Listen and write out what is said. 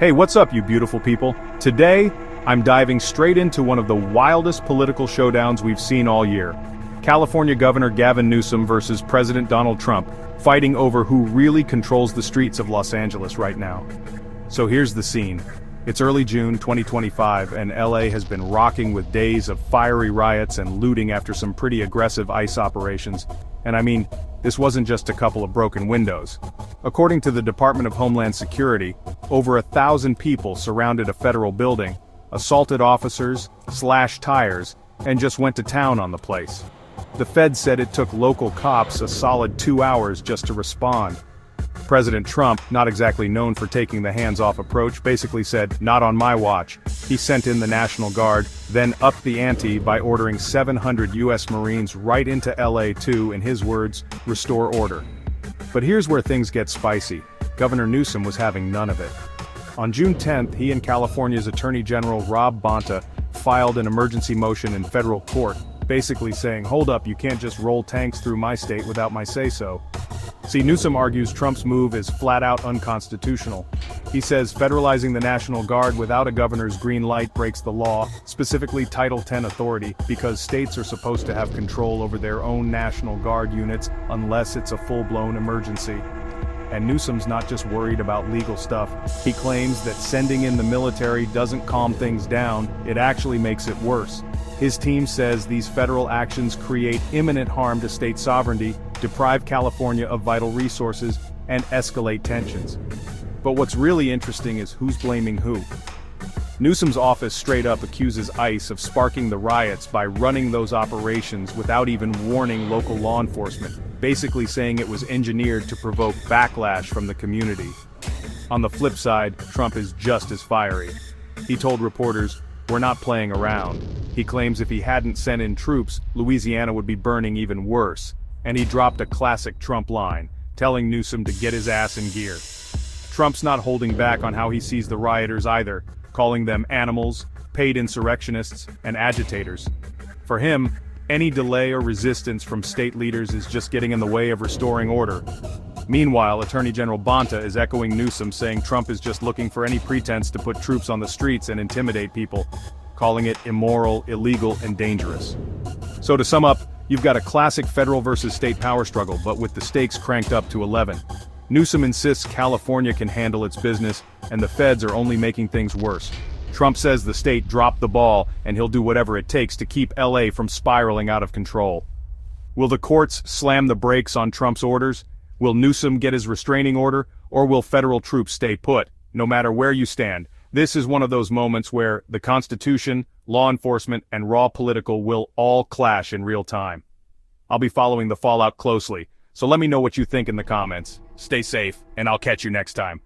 Hey, what's up, you beautiful people? Today, I'm diving straight into one of the wildest political showdowns we've seen all year. California Governor Gavin Newsom versus President Donald Trump, fighting over who really controls the streets of Los Angeles right now. So here's the scene. It's early June 2025, and LA has been rocking with days of fiery riots and looting after some pretty aggressive ICE operations. And I mean, this wasn't just a couple of broken windows. According to the Department of Homeland Security, over 1,000 people surrounded a federal building, assaulted officers, slashed tires, and just went to town on the place. The Fed said it took local cops a solid 2 hours just to respond. President Trump, not exactly known for taking the hands-off approach, basically said, "Not on my watch." He sent in the National Guard, then upped the ante by ordering 700 U.S. Marines right into LA to, in his words, restore order. But here's where things get spicy. Governor Newsom was having none of it. On June 10th, he and California's Attorney General Rob Bonta filed an emergency motion in federal court, basically saying, "Hold up, you can't just roll tanks through my state without my say-so." See, Newsom argues Trump's move is flat-out unconstitutional. He says federalizing the National Guard without a governor's green light breaks the law, specifically Title X authority, because states are supposed to have control over their own National Guard units unless it's a full-blown emergency. And Newsom's not just worried about legal stuff. He claims that sending in the military doesn't calm things down, it actually makes it worse. His team says these federal actions create imminent harm to state sovereignty, deprive California of vital resources, and escalate tensions. But what's really interesting is who's blaming who. Newsom's office straight up accuses ICE of sparking the riots by running those operations without even warning local law enforcement, basically saying it was engineered to provoke backlash from the community. On the flip side, Trump is just as fiery. He told reporters, "We're not playing around." He claims if he hadn't sent in troops, Louisiana would be burning even worse. And he dropped a classic Trump line, telling Newsom to get his ass in gear. Trump's not holding back on how he sees the rioters either, calling them animals, paid insurrectionists, and agitators. For him, any delay or resistance from state leaders is just getting in the way of restoring order. Meanwhile, Attorney General Bonta is echoing Newsom, saying Trump is just looking for any pretense to put troops on the streets and intimidate people, calling it immoral, illegal, and dangerous. So to sum up, you've got a classic federal versus state power struggle, but with the stakes cranked up to 11. Newsom insists California can handle its business, and the feds are only making things worse. Trump says the state dropped the ball, and he'll do whatever it takes to keep LA from spiraling out of control. Will the courts slam the brakes on Trump's orders? Will Newsom get his restraining order, or will federal troops stay put? No matter where you stand, this is one of those moments where the Constitution, law enforcement, and raw political will all clash in real time. I'll be following the fallout closely, so let me know what you think in the comments. Stay safe, and I'll catch you next time.